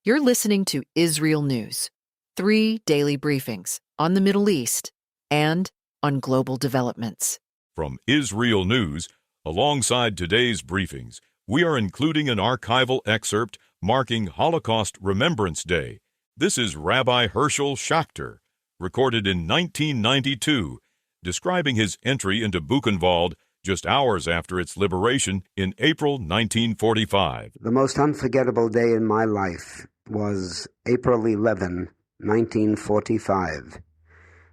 You're listening to IsReal News, 3 daily briefings on the Middle East and on global developments. From IsReal News, alongside today's briefings, we are including an archival excerpt marking Holocaust Remembrance Day. This is Rabbi Herschel Schacter, recorded in 1992, describing his entry into Buchenwald just hours after its liberation in April 1945. The most unforgettable day in my life was April 11, 1945.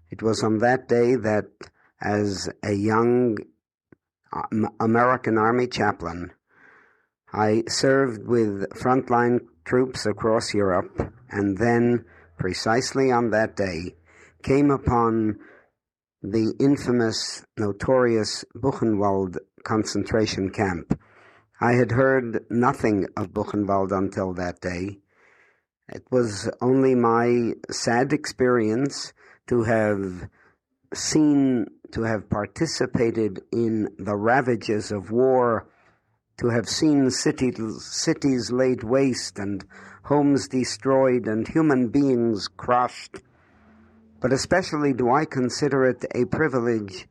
It was on that day that, as a young American Army chaplain, I served with frontline troops across Europe, and then, precisely on that day, came upon the infamous, notorious Buchenwald concentration camp. I had heard nothing of Buchenwald until that day. It was only my sad experience to have participated in the ravages of war, to have seen cities laid waste and homes destroyed and human beings crushed. But especially do I consider it a privilege,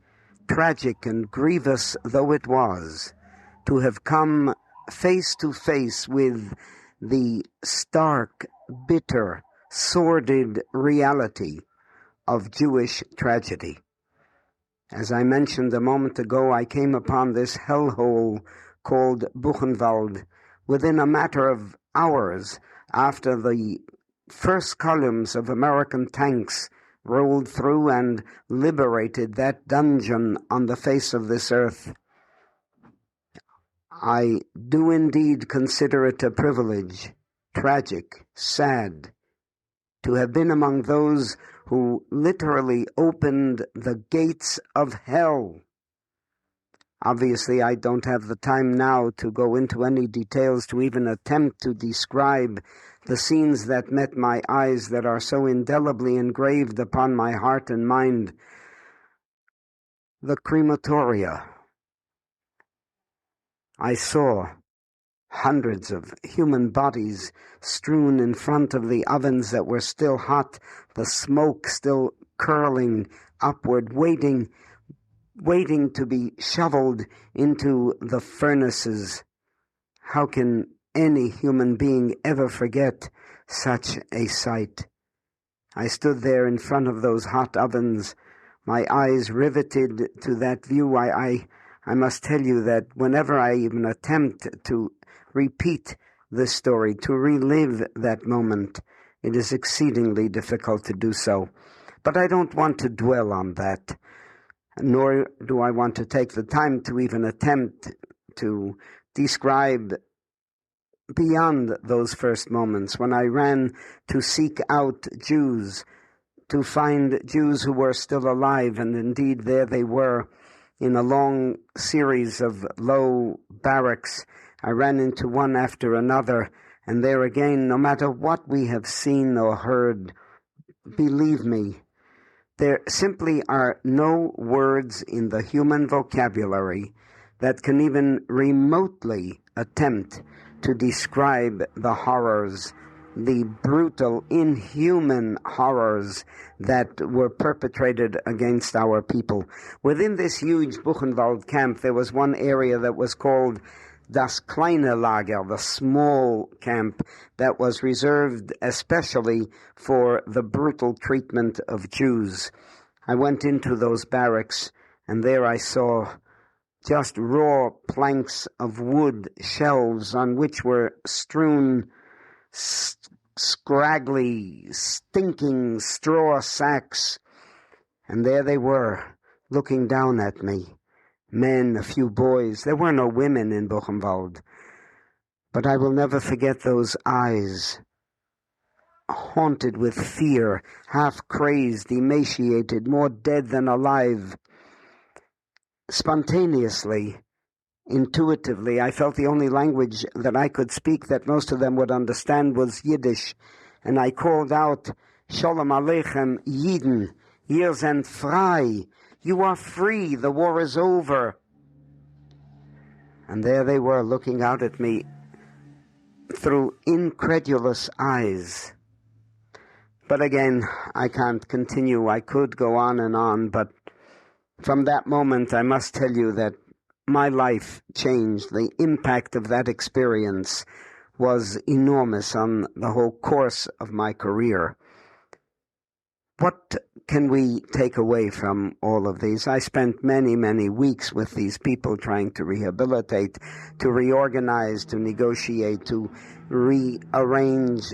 tragic and grievous though it was, to have come face to face with the stark, bitter, sordid reality of Jewish tragedy. As I mentioned a moment ago, I came upon this hellhole called Buchenwald within a matter of hours after the first columns of American tanks rolled through and liberated that dungeon on the face of this earth. I do indeed consider it a privilege, tragic, sad, to have been among those who literally opened the gates of hell. Obviously, I don't have the time now to go into any details to even attempt to describe the scenes that met my eyes that are so indelibly engraved upon my heart and mind. The crematoria. I saw hundreds of human bodies strewn in front of the ovens that were still hot, the smoke still curling upward, waiting to be shoveled into the furnaces. How can any human being ever forget such a sight? I stood there in front of those hot ovens, my eyes riveted to that view. I must tell you that whenever I even attempt to repeat this story, to relive that moment, it is exceedingly difficult to do so. But I don't want to dwell on that, nor do I want to take the time to even attempt to describe beyond those first moments when I ran to seek out Jews, to find Jews who were still alive, and indeed there they were in a long series of low barracks. I ran into one after another, and there again, no matter what we have seen or heard, believe me, there simply are no words in the human vocabulary that can even remotely attempt to describe the horrors, the brutal, inhuman horrors that were perpetrated against our people. Within this huge Buchenwald camp, there was one area that was called Das Kleine Lager, the small camp, that was reserved especially for the brutal treatment of Jews. I went into those barracks, and there I saw just raw planks of wood, shelves on which were strewn scraggly, stinking straw sacks. And there they were, looking down at me. Men, a few boys. There were no women in Buchenwald. But I will never forget those eyes, haunted with fear, half-crazed, emaciated, more dead than alive. Spontaneously, intuitively, I felt the only language that I could speak that most of them would understand was Yiddish, and I called out, Shalom Aleichem, Yidden, ihr seid frei, you are free, the war is over. And there they were, looking out at me, through incredulous eyes. But again, I can't continue. I could go on, but from that moment, I must tell you that my life changed. The impact of that experience was enormous on the whole course of my career. What can we take away from all of these? I spent many, many weeks with these people trying to rehabilitate, to reorganize, to negotiate, to rearrange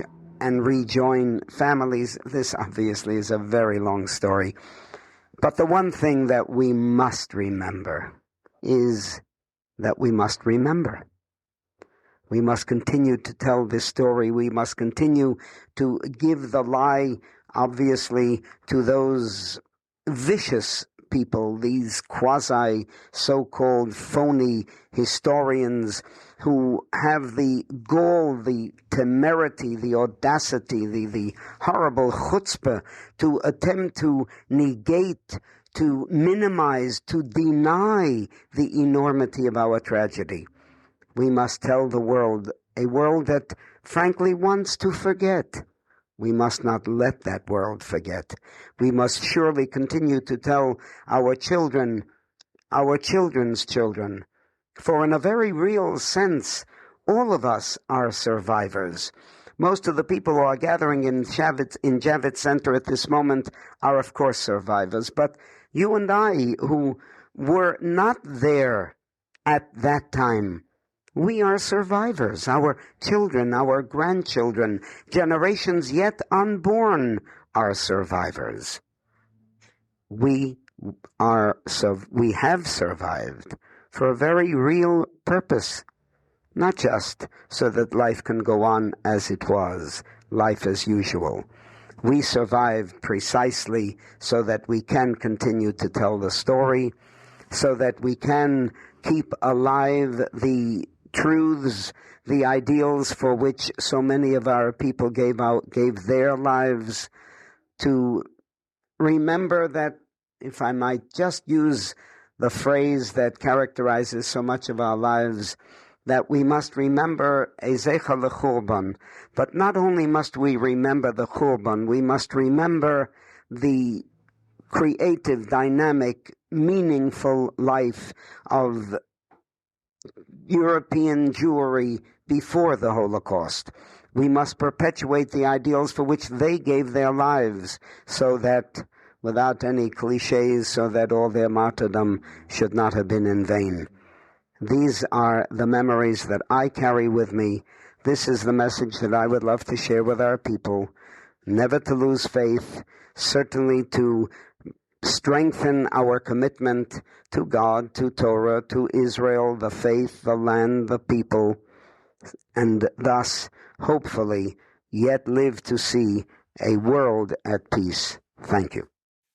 and rejoin families. This obviously is a very long story. But the one thing that we must remember is that we must remember. We must continue to tell this story. We must continue to give the lie, obviously, to those vicious people, these quasi so-called phony historians who have the gall, the temerity, the audacity, the horrible chutzpah to attempt to negate, to minimize, to deny the enormity of our tragedy. We must tell the world, a world that frankly wants to forget. We must not let that world forget. We must surely continue to tell our children, our children's children, for in a very real sense, all of us are survivors. Most of the people who are gathering in Javits Center at this moment are, of course, survivors. But you and I, who were not there at that time, we are survivors. Our children, our grandchildren, generations yet unborn are survivors. We have survived for a very real purpose, not just so that life can go on as it was, life as usual. We survived precisely so that we can continue to tell the story, so that we can keep alive the truths, the ideals for which so many of our people gave their lives, to remember that, if I might just use the phrase that characterizes so much of our lives, that we must remember Ezecha l'churban. But not only must we remember the churban, we must remember the creative, dynamic, meaningful life of European Jewry before the Holocaust. We must perpetuate the ideals for which they gave their lives, so that, without any cliches, so that all their martyrdom should not have been in vain. These are the memories that I carry with me. This is the message that I would love to share with our people. Never to lose faith, certainly to strengthen our commitment to God, to Torah, to Israel, the faith, the land, the people, and thus, hopefully, yet live to see a world at peace. Thank you.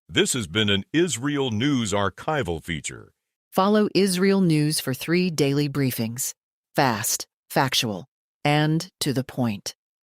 This has been an IsReal News archival feature. Follow IsReal News for 3 daily briefings. Fast, factual, and to the point.